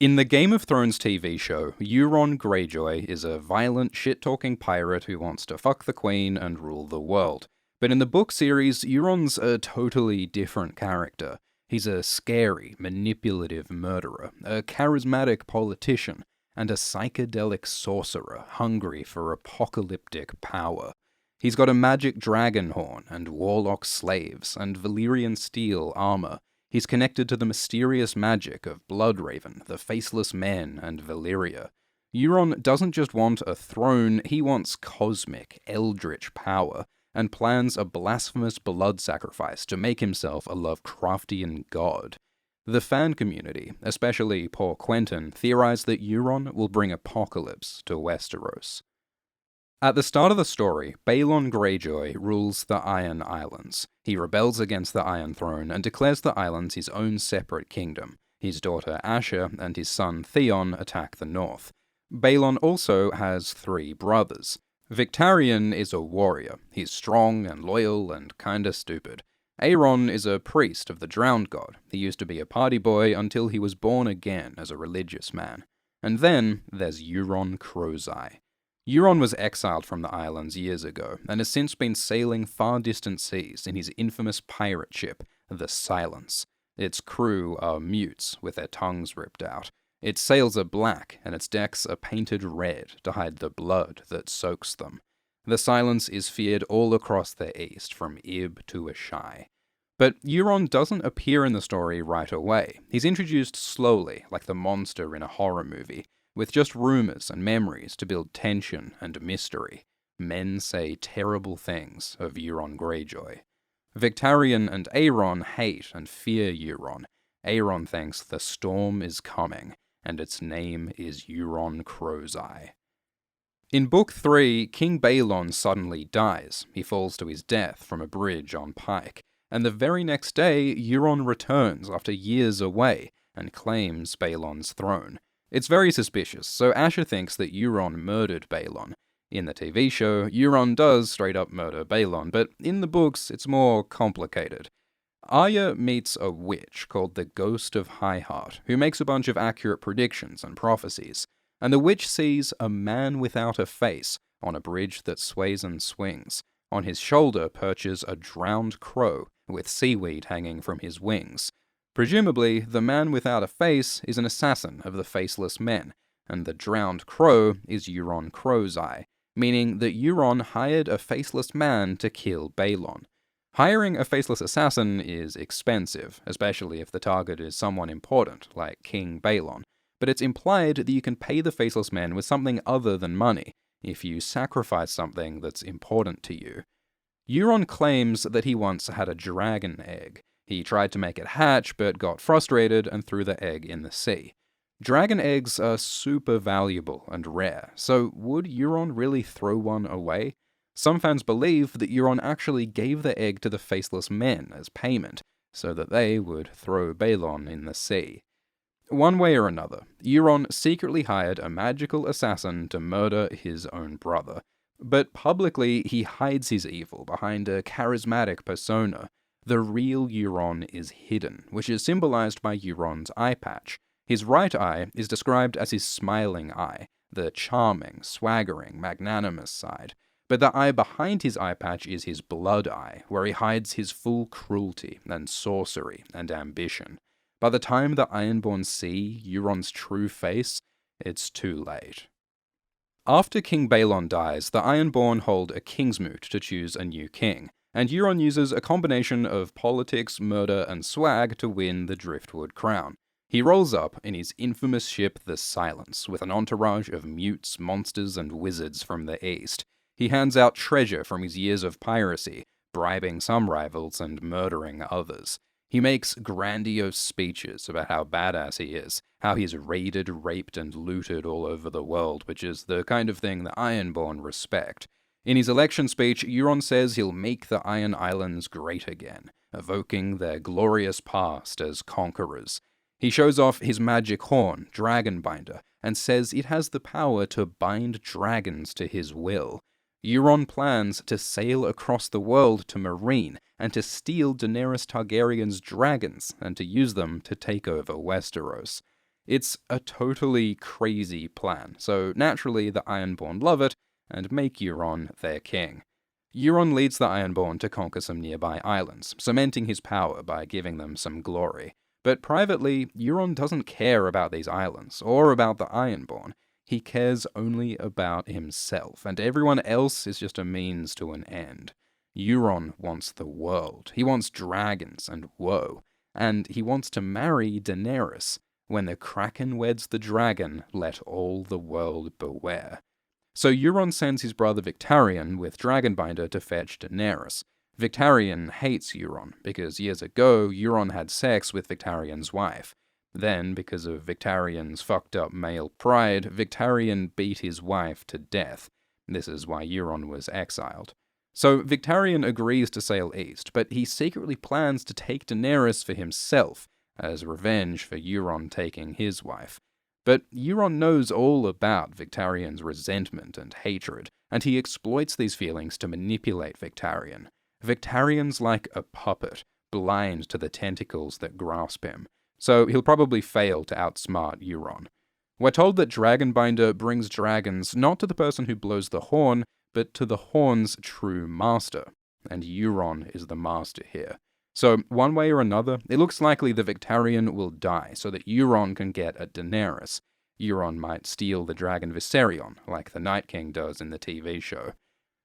In the Game of Thrones TV show, Euron Greyjoy is a violent, shit-talking pirate who wants to fuck the queen and rule the world. But in the book series, Euron's a totally different character. He's a scary, manipulative murderer, a charismatic politician, and a psychedelic sorcerer hungry for apocalyptic power. He's got a magic dragon horn and warlock slaves and Valyrian steel armor. He's connected to the mysterious magic of Bloodraven, the Faceless Men, and Valyria. Euron doesn't just want a throne, he wants cosmic, eldritch power, and plans a blasphemous blood sacrifice to make himself a Lovecraftian god. The fan community, especially Paul Quentin, theorize that Euron will bring apocalypse to Westeros. At the start of the story, Balon Greyjoy rules the Iron Islands. He rebels against the Iron Throne and declares the islands his own separate kingdom. His daughter Asha and his son Theon attack the north. Balon also has 3 brothers. Victarion is a warrior. He's strong and loyal and kinda stupid. Aeron is a priest of the drowned god. He used to be a party boy until he was born again as a religious man. And then there's Euron Greyjoy. Euron was exiled from the islands years ago, and has since been sailing far distant seas in his infamous pirate ship, the Silence. Its crew are mutes, with their tongues ripped out. Its sails are black, and its decks are painted red to hide the blood that soaks them. The Silence is feared all across the east, from Ib to Ashai. But Euron doesn't appear in the story right away. He's introduced slowly, like the monster in a horror movie, with just rumours and memories to build tension and mystery. Men say terrible things of Euron Greyjoy. Victarion and Aeron hate and fear Euron. Aeron thinks the storm is coming, and its name is Euron Greyjoy. In Book 3, King Balon suddenly dies. He falls to his death from a bridge on Pike, and the very next day, Euron returns after years away and claims Balon's throne. It's very suspicious, so Asha thinks that Euron murdered Balon. In the TV show, Euron does straight up murder Balon, but in the books, it's more complicated. Arya meets a witch called the Ghost of Highheart, who makes a bunch of accurate predictions and prophecies, and the witch sees a man without a face on a bridge that sways and swings. On his shoulder perches a drowned crow with seaweed hanging from his wings. Presumably, the man without a face is an assassin of the Faceless Men, and the drowned crow is Euron Greyjoy, meaning that Euron hired a faceless man to kill Balon. Hiring a faceless assassin is expensive, especially if the target is someone important, like King Balon, but it's implied that you can pay the Faceless Men with something other than money, if you sacrifice something that's important to you. Euron claims that he once had a dragon egg. He tried to make it hatch, but got frustrated and threw the egg in the sea. Dragon eggs are super valuable and rare, so would Euron really throw one away? Some fans believe that Euron actually gave the egg to the Faceless Men as payment, so that they would throw Balon in the sea. One way or another, Euron secretly hired a magical assassin to murder his own brother. But publicly, he hides his evil behind a charismatic persona. The real Euron is hidden, which is symbolized by Euron's eye patch. His right eye is described as his smiling eye, the charming, swaggering, magnanimous side. But the eye behind his eye patch is his blood eye, where he hides his full cruelty and sorcery and ambition. By the time the Ironborn see Euron's true face, it's too late. After King Balon dies, the Ironborn hold a Kingsmoot to choose a new king, and Euron uses a combination of politics, murder, and swag to win the Driftwood crown. He rolls up in his infamous ship the Silence, with an entourage of mutes, monsters, and wizards from the east. He hands out treasure from his years of piracy, bribing some rivals and murdering others. He makes grandiose speeches about how badass he is, how he's raided, raped, and looted all over the world, which is the kind of thing the Ironborn respect. In his election speech, Euron says he'll make the Iron Islands great again, evoking their glorious past as conquerors. He shows off his magic horn, Dragonbinder, and says it has the power to bind dragons to his will. Euron plans to sail across the world to Meereen and to steal Daenerys Targaryen's dragons and to use them to take over Westeros. It's a totally crazy plan, so naturally the Ironborn love it and make Euron their king. Euron leads the Ironborn to conquer some nearby islands, cementing his power by giving them some glory. But privately, Euron doesn't care about these islands, or about the Ironborn. He cares only about himself, and everyone else is just a means to an end. Euron wants the world. He wants dragons and woe. And he wants to marry Daenerys. When the Kraken weds the dragon, let all the world beware. So Euron sends his brother Victarion with Dragonbinder to fetch Daenerys. Victarion hates Euron, because years ago Euron had sex with Victarion's wife. Then, because of Victarion's fucked up male pride, Victarion beat his wife to death. This is why Euron was exiled. So Victarion agrees to sail east, but he secretly plans to take Daenerys for himself, as revenge for Euron taking his wife. But Euron knows all about Victarion's resentment and hatred, and he exploits these feelings to manipulate Victarion. Victarion's like a puppet, blind to the tentacles that grasp him, so he'll probably fail to outsmart Euron. We're told that Dragonbinder brings dragons not to the person who blows the horn, but to the horn's true master, and Euron is the master here. So, one way or another, it looks likely that Victarion will die so that Euron can get at Daenerys. Euron might steal the dragon Viserion, like the Night King does in the TV show.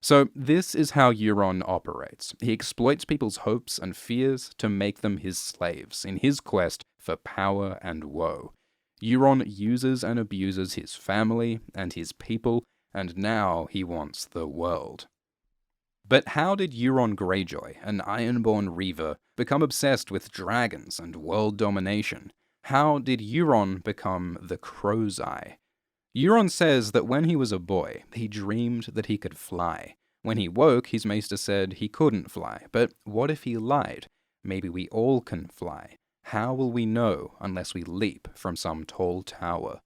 So, this is how Euron operates. He exploits people's hopes and fears to make them his slaves in his quest for power and woe. Euron uses and abuses his family and his people, and now he wants the world. But how did Euron Greyjoy, an Ironborn Reaver, become obsessed with dragons and world domination? How did Euron become the Crow's Eye? Euron says that when he was a boy, he dreamed that he could fly. When he woke, his maester said he couldn't fly, but what if he lied? Maybe we all can fly. How will we know unless we leap from some tall tower?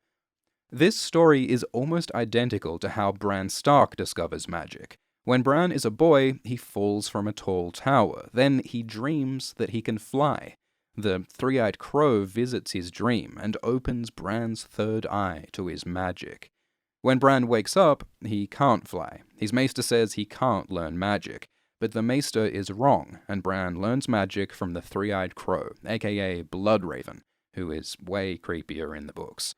This story is almost identical to how Bran Stark discovers magic. When Bran is a boy, he falls from a tall tower. Then he dreams that he can fly. The three-eyed crow visits his dream and opens Bran's third eye to his magic. When Bran wakes up, he can't fly. His maester says he can't learn magic. But the maester is wrong, and Bran learns magic from the three-eyed crow, aka Bloodraven, who is way creepier in the books.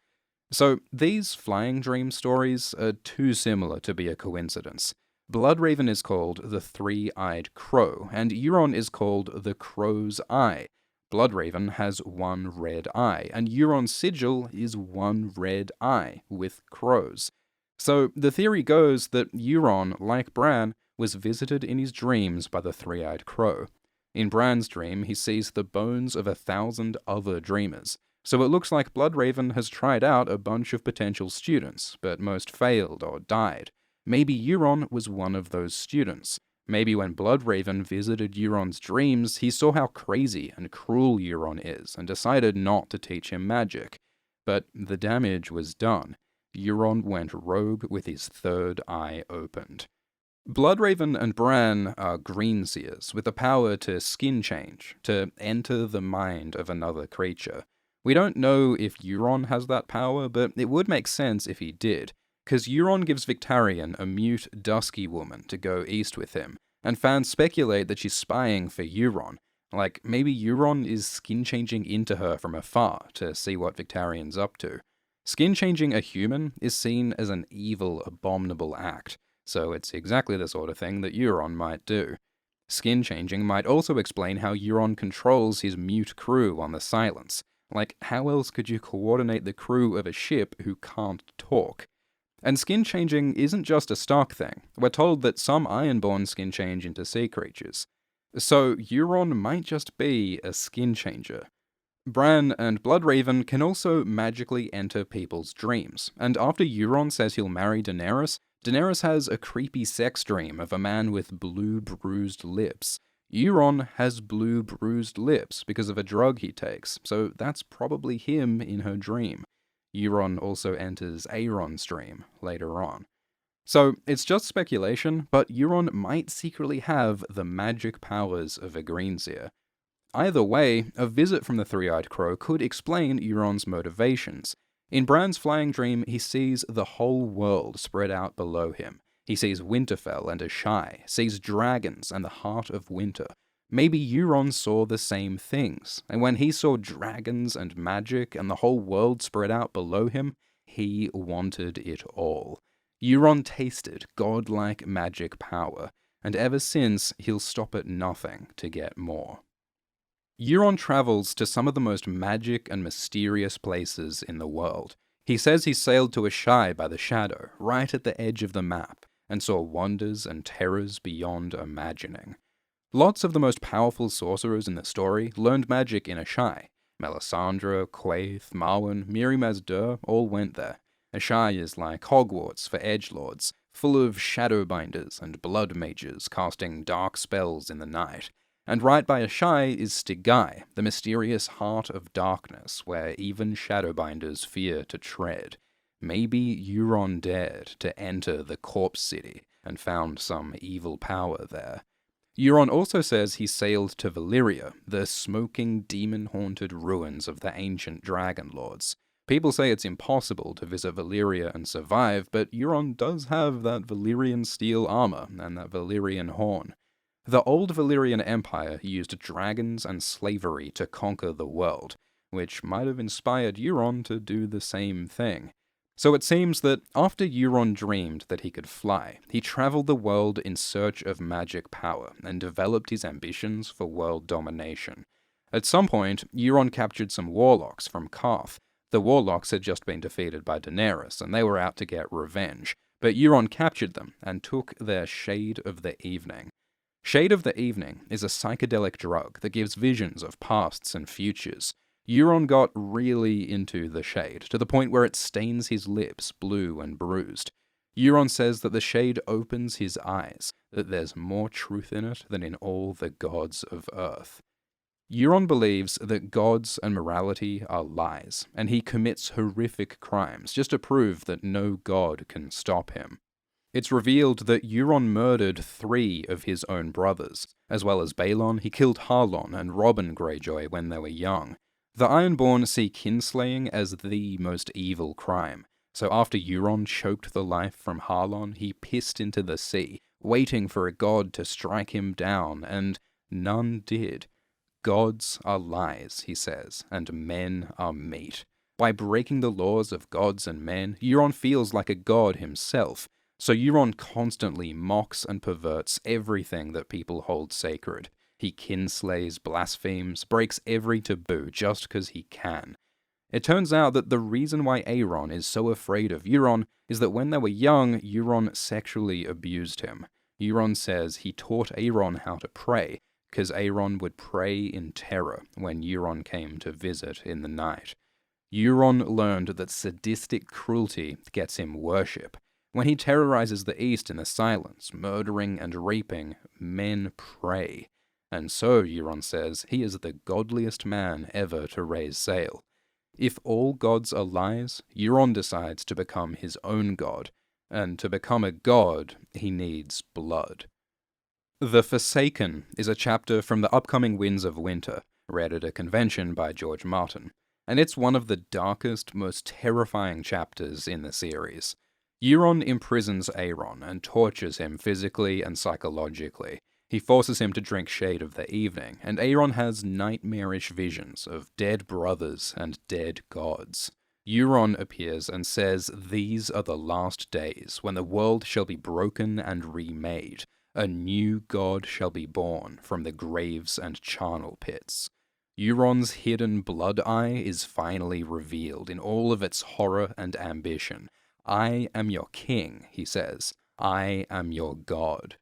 So these flying dream stories are too similar to be a coincidence. Bloodraven is called the Three-Eyed Crow, and Euron is called the Crow's Eye. Bloodraven has one red eye, and Euron's sigil is one red eye, with crows. So the theory goes that Euron, like Bran, was visited in his dreams by the Three-Eyed Crow. In Bran's dream, he sees the bones of 1,000 other dreamers. So it looks like Bloodraven has tried out a bunch of potential students, but most failed or died. Maybe Euron was one of those students. Maybe when Bloodraven visited Euron's dreams, he saw how crazy and cruel Euron is and decided not to teach him magic. But the damage was done. Euron went rogue with his third eye opened. Bloodraven and Bran are greenseers with the power to skin change, to enter the mind of another creature. We don't know if Euron has that power, but it would make sense if he did. Because Euron gives Victarion a mute, dusky woman to go east with him, and fans speculate that she's spying for Euron. Like, maybe Euron is skin-changing into her from afar to see what Victarion's up to. Skin-changing a human is seen as an evil, abominable act, so it's exactly the sort of thing that Euron might do. Skin-changing might also explain how Euron controls his mute crew on the Silence. Like, how else could you coordinate the crew of a ship who can't talk? And skin changing isn't just a Stark thing. We're told that some Ironborn skin change into sea creatures. So Euron might just be a skin changer. Bran and Bloodraven can also magically enter people's dreams, and after Euron says he'll marry Daenerys, Daenerys has a creepy sex dream of a man with blue bruised lips. Euron has blue bruised lips because of a drug he takes, so that's probably him in her dream. Euron also enters Aeron's dream later on. So, it's just speculation, but Euron might secretly have the magic powers of a greenseer. Either way, a visit from the Three-Eyed Crow could explain Euron's motivations. In Bran's flying dream, he sees the whole world spread out below him. He sees Winterfell and Asshai, sees dragons and the heart of winter. Maybe Euron saw the same things, and when he saw dragons and magic and the whole world spread out below him, he wanted it all. Euron tasted godlike magic power, and ever since, he'll stop at nothing to get more. Euron travels to some of the most magic and mysterious places in the world. He says he sailed to Asshai by the Shadow, right at the edge of the map, and saw wonders and terrors beyond imagining. Lots of the most powerful sorcerers in the story learned magic in Asshai. Melisandre, Quaithe, Marwyn, Mirri Maz Duur all went there. Asshai is like Hogwarts for edgelords, full of shadowbinders and blood mages casting dark spells in the night. And right by Asshai is Stygai, the mysterious heart of darkness where even shadowbinders fear to tread. Maybe Euron dared to enter the Corpse City and found some evil power there. Euron also says he sailed to Valyria, the smoking, demon-haunted ruins of the ancient Dragon Lords. People say it's impossible to visit Valyria and survive, but Euron does have that Valyrian steel armor and that Valyrian horn. The old Valyrian Empire used dragons and slavery to conquer the world, which might have inspired Euron to do the same thing. So it seems that after Euron dreamed that he could fly, he traveled the world in search of magic power and developed his ambitions for world domination. At some point, Euron captured some warlocks from Qarth. The warlocks had just been defeated by Daenerys, and they were out to get revenge, but Euron captured them and took their Shade of the Evening. Shade of the Evening is a psychedelic drug that gives visions of pasts and futures. Euron got really into the Shade, to the point where it stains his lips blue and bruised. Euron says that the Shade opens his eyes, that there's more truth in it than in all the gods of Earth. Euron believes that gods and morality are lies, and he commits horrific crimes just to prove that no god can stop him. It's revealed that Euron murdered 3 of his own brothers. As well as Balon, he killed Harlon and Robin Greyjoy when they were young. The Ironborn see kinslaying as the most evil crime, so after Euron choked the life from Harlon, he pissed into the sea, waiting for a god to strike him down, and none did. Gods are lies, he says, and men are meat. By breaking the laws of gods and men, Euron feels like a god himself, so Euron constantly mocks and perverts everything that people hold sacred. He kinslays, blasphemes, breaks every taboo just because he can. It turns out that the reason why Aeron is so afraid of Euron is that when they were young, Euron sexually abused him. Euron says he taught Aeron how to pray, because Aeron would pray in terror when Euron came to visit in the night. Euron learned that sadistic cruelty gets him worship. When he terrorizes the East in the silence, murdering and raping, men pray. And so, Euron says, he is the godliest man ever to raise sail. If all gods are lies, Euron decides to become his own god, and to become a god, he needs blood. The Forsaken is a chapter from the upcoming Winds of Winter, read at a convention by George Martin, and it's one of the darkest, most terrifying chapters in the series. Euron imprisons Aeron and tortures him physically and psychologically. He forces him to drink Shade of the Evening, and Aeron has nightmarish visions of dead brothers and dead gods. Euron appears and says these are the last days, when the world shall be broken and remade. A new god shall be born from the graves and charnel pits. Euron's hidden blood eye is finally revealed in all of its horror and ambition. I am your king, he says. I am your god.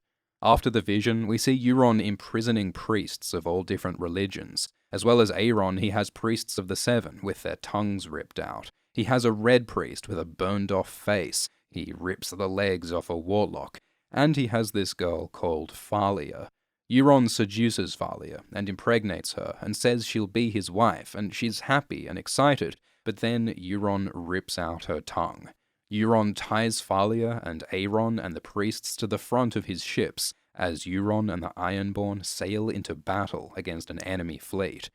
After the vision, we see Euron imprisoning priests of all different religions. As well as Aeron, he has priests of the Seven with their tongues ripped out. He has a red priest with a burned-off face. He rips the legs off a warlock. And he has this girl called Thalia. Euron seduces Thalia and impregnates her and says she'll be his wife, and she's happy and excited, but then Euron rips out her tongue. Euron ties Thalia and Aeron and the priests to the front of his ships, as Euron and the Ironborn sail into battle against an enemy fleet.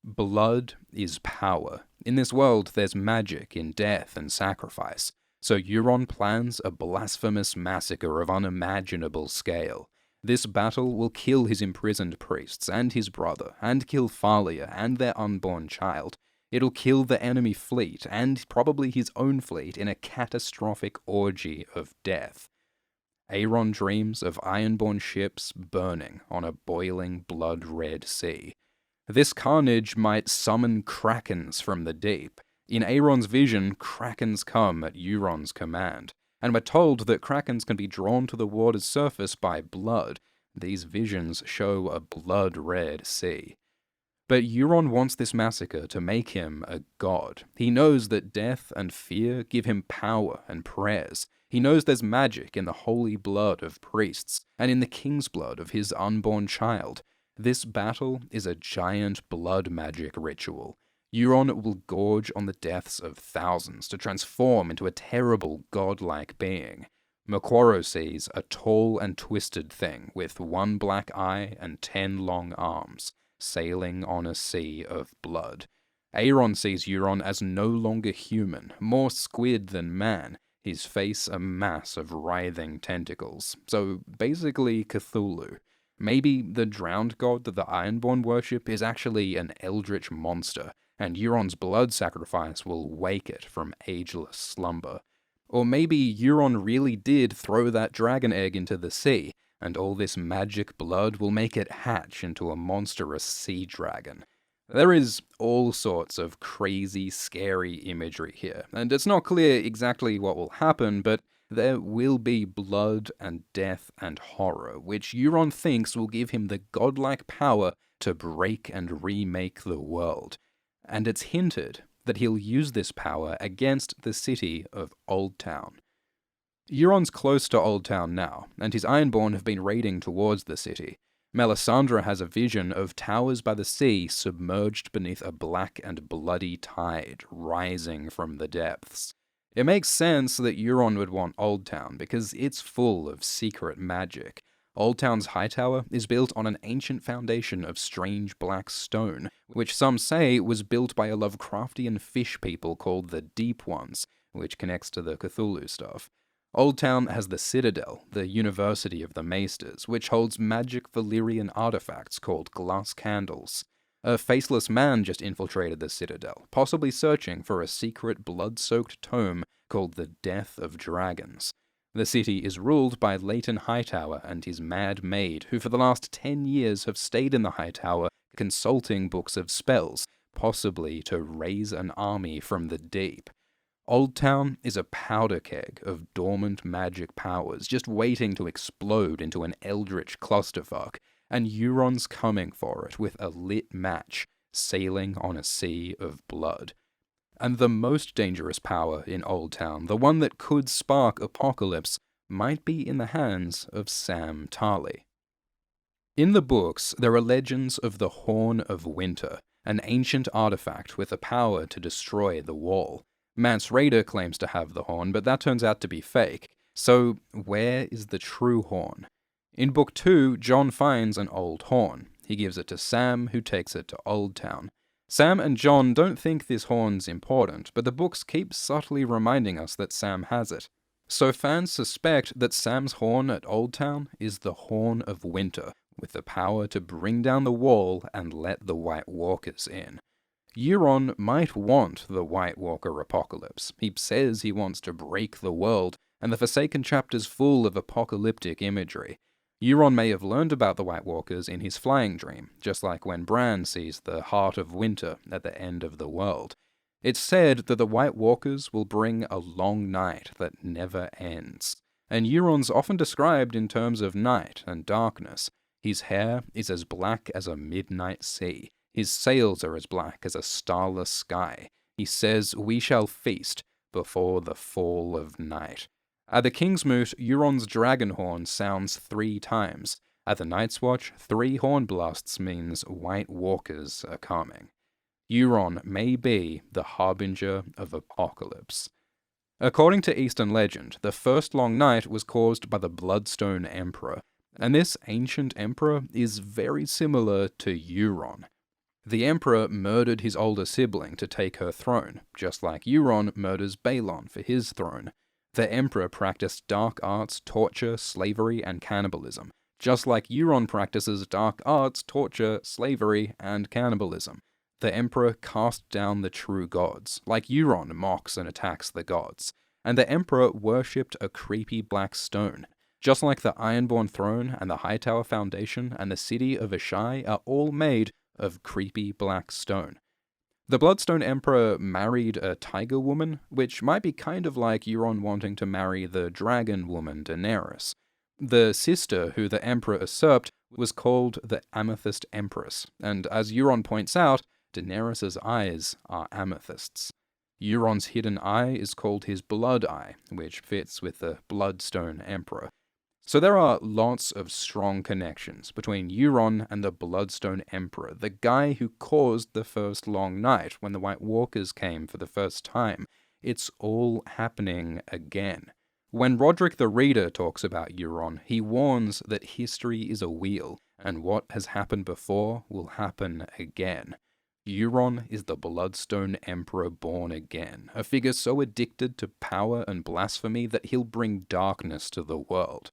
Blood is power. In this world, there's magic in death and sacrifice, so Euron plans a blasphemous massacre of unimaginable scale. This battle will kill his imprisoned priests and his brother, and kill Thalia and their unborn child. It'll kill the enemy fleet, and probably his own fleet, in a catastrophic orgy of death. Aeron dreams of Ironborn ships burning on a boiling blood-red sea. This carnage might summon krakens from the deep. In Aeron's vision, krakens come at Euron's command, and we're told that krakens can be drawn to the water's surface by blood. These visions show a blood-red sea. But Euron wants this massacre to make him a god. He knows that death and fear give him power and prayers. He knows there's magic in the holy blood of priests, and in the king's blood of his unborn child. This battle is a giant blood magic ritual. Euron will gorge on the deaths of thousands to transform into a terrible godlike being. Moquoro sees a tall and twisted thing with one black eye and 10 long arms, sailing on a sea of blood. Aeron sees Euron as no longer human, more squid than man, his face a mass of writhing tentacles. So basically Cthulhu. Maybe the drowned god that the Ironborn worship is actually an eldritch monster, and Euron's blood sacrifice will wake it from ageless slumber. Or maybe Euron really did throw that dragon egg into the sea, and all this magic blood will make it hatch into a monstrous sea dragon. There is all sorts of crazy, scary imagery here, and it's not clear exactly what will happen, but there will be blood and death and horror, which Euron thinks will give him the godlike power to break and remake the world. And it's hinted that he'll use this power against the city of Oldtown. Euron's close to Oldtown now, and his Ironborn have been raiding towards the city. Melisandre has a vision of towers by the sea submerged beneath a black and bloody tide rising from the depths. It makes sense that Euron would want Oldtown, because it's full of secret magic. Oldtown's high tower is built on an ancient foundation of strange black stone, which some say was built by a Lovecraftian fish people called the Deep Ones, which connects to the Cthulhu stuff. Oldtown has the Citadel, the University of the Maesters, which holds magic Valyrian artifacts called glass candles. A faceless man just infiltrated the Citadel, possibly searching for a secret blood-soaked tome called the Death of Dragons. The city is ruled by Leighton Hightower and his mad maid, who for the last 10 years have stayed in the High Tower consulting books of spells, possibly to raise an army from the deep. Oldtown is a powder keg of dormant magic powers just waiting to explode into an eldritch clusterfuck, and Euron's coming for it with a lit match, sailing on a sea of blood. And the most dangerous power in Oldtown, the one that could spark apocalypse, might be in the hands of Sam Tarly. In the books, there are legends of the Horn of Winter, an ancient artifact with the power to destroy the Wall. Mance Rayder claims to have the horn, but that turns out to be fake. So, where is the true horn? In Book 2, Jon finds an old horn. He gives it to Sam, who takes it to Oldtown. Sam and Jon don't think this horn's important, but the books keep subtly reminding us that Sam has it. So fans suspect that Sam's horn at Oldtown is the Horn of Winter, with the power to bring down the Wall and let the White Walkers in. Euron might want the White Walker apocalypse. He says he wants to break the world, and the Forsaken chapter's full of apocalyptic imagery. Euron may have learned about the White Walkers in his flying dream, just like when Bran sees the Heart of Winter at the end of the world. It's said that the White Walkers will bring a long night that never ends. And Euron's often described in terms of night and darkness. His hair is as black as a midnight sea. His sails are as black as a starless sky. He says, "We shall feast before the fall of night." At the King's Moot, Euron's dragon horn sounds 3 times. At the Night's Watch, 3 horn blasts means White Walkers are coming. Euron may be the harbinger of apocalypse. According to Eastern legend, the first long night was caused by the Bloodstone Emperor. And this ancient emperor is very similar to Euron. The emperor murdered his older sibling to take her throne, just like Euron murders Balon for his throne. The emperor practiced dark arts, torture, slavery, and cannibalism, just like Euron practices dark arts, torture, slavery, and cannibalism. The emperor cast down the true gods, like Euron mocks and attacks the gods. And the emperor worshipped a creepy black stone. Just like the Ironborn throne and the Hightower Foundation and the city of Ashai are all made of creepy black stone. The Bloodstone Emperor married a tiger woman, which might be kind of like Euron wanting to marry the dragon woman Daenerys. The sister who the emperor usurped was called the Amethyst Empress, and as Euron points out, Daenerys' eyes are amethysts. Euron's hidden eye is called his Blood Eye, which fits with the Bloodstone Emperor. So there are lots of strong connections between Euron and the Bloodstone Emperor, the guy who caused the first Long Night when the White Walkers came for the first time. It's all happening again. When Roderick the Reader talks about Euron, he warns that history is a wheel, and what has happened before will happen again. Euron is the Bloodstone Emperor born again, a figure so addicted to power and blasphemy that he'll bring darkness to the world.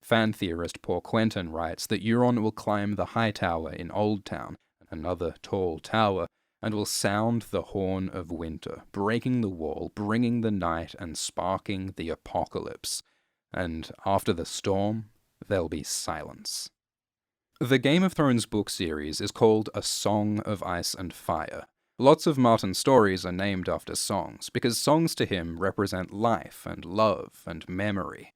Fan theorist Paul Quentin writes that Euron will climb the High Tower in Old Town, another tall tower, and will sound the horn of winter, breaking the wall, bringing the night, and sparking the apocalypse. And after the storm, there'll be silence. The Game of Thrones book series is called A Song of Ice and Fire. Lots of Martin's stories are named after songs, because songs to him represent life and love and memory.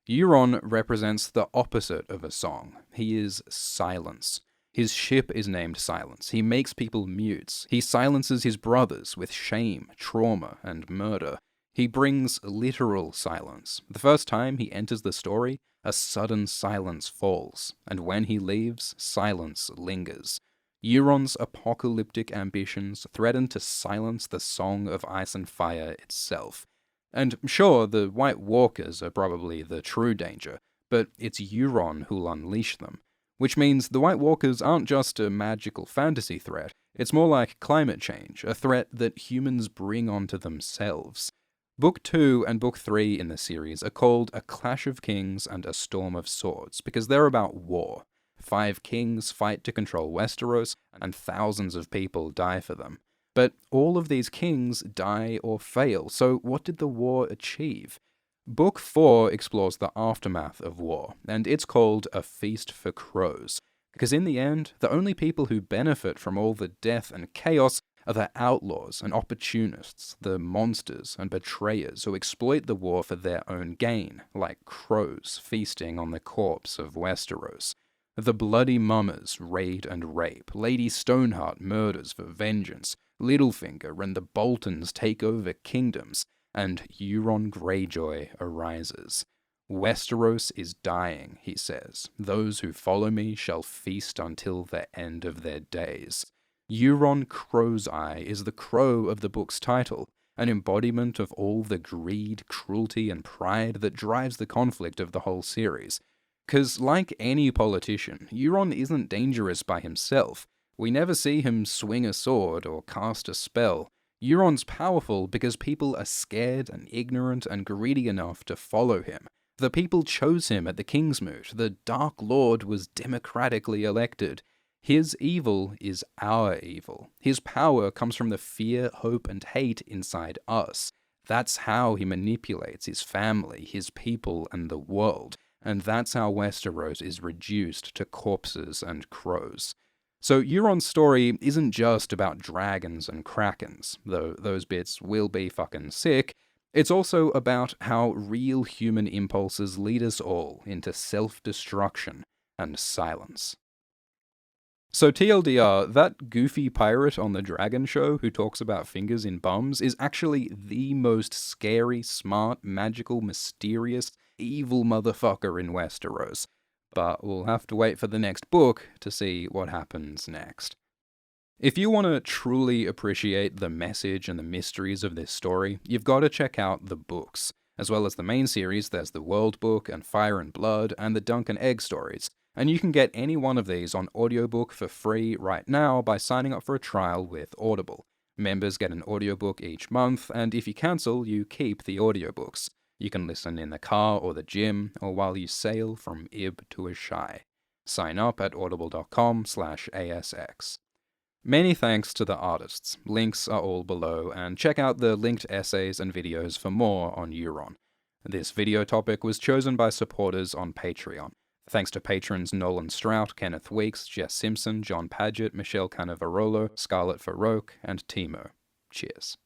Euron represents the opposite of a song. He is silence. His ship is named Silence. He makes people mutes. He silences his brothers with shame, trauma, and murder. He brings literal silence. The first time he enters the story, a sudden silence falls, and when he leaves, silence lingers. Euron's apocalyptic ambitions threaten to silence the Song of Ice and Fire itself. And sure, the White Walkers are probably the true danger, but it's Euron who'll unleash them. Which means the White Walkers aren't just a magical fantasy threat, it's more like climate change, a threat that humans bring onto themselves. Book 2 and Book 3 in the series are called A Clash of Kings and A Storm of Swords, because they're about war. 5 kings fight to control Westeros, and thousands of people die for them. But all of these kings die or fail, so what did the war achieve? Book 4 explores the aftermath of war, and it's called A Feast for Crows, because in the end, the only people who benefit from all the death and chaos are the outlaws and opportunists, the monsters and betrayers who exploit the war for their own gain, like crows feasting on the corpse of Westeros. The bloody mummers raid and rape, Lady Stoneheart murders for vengeance, Littlefinger and the Boltons take over kingdoms, and Euron Greyjoy arises. Westeros is dying, he says. Those who follow me shall feast until the end of their days. Euron Crow's Eye is the crow of the book's title, an embodiment of all the greed, cruelty, and pride that drives the conflict of the whole series. 'Cause like any politician, Euron isn't dangerous by himself. We never see him swing a sword or cast a spell. Euron's powerful because people are scared and ignorant and greedy enough to follow him. The people chose him at the Kingsmoot. The Dark Lord was democratically elected. His evil is our evil. His power comes from the fear, hope, and hate inside us. That's how he manipulates his family, his people, and the world. And that's how Westeros is reduced to corpses and crows. So Euron's story isn't just about dragons and krakens, though those bits will be fucking sick. It's also about how real human impulses lead us all into self-destruction and silence. So TLDR, that goofy pirate on the Dragon Show who talks about fingers in bums is actually the most scary, smart, magical, mysterious, evil motherfucker in Westeros. But we'll have to wait for the next book to see what happens next. If you want to truly appreciate the message and the mysteries of this story, you've got to check out the books. As well as the main series, there's the World Book and Fire and Blood and the Dunk and Egg stories, and you can get any one of these on audiobook for free right now by signing up for a trial with Audible. Members get an audiobook each month, and if you cancel, you keep the audiobooks. You can listen in the car or the gym, or while you sail from Ib to Ashai. Sign up at audible.com/ASX. Many thanks to the artists. Links are all below, and check out the linked essays and videos for more on Euron. This video topic was chosen by supporters on Patreon. Thanks to patrons Nolan Strout, Kenneth Weeks, Jess Simpson, John Paget, Michelle Cannavaro, Scarlett Farouk, and Timo. Cheers.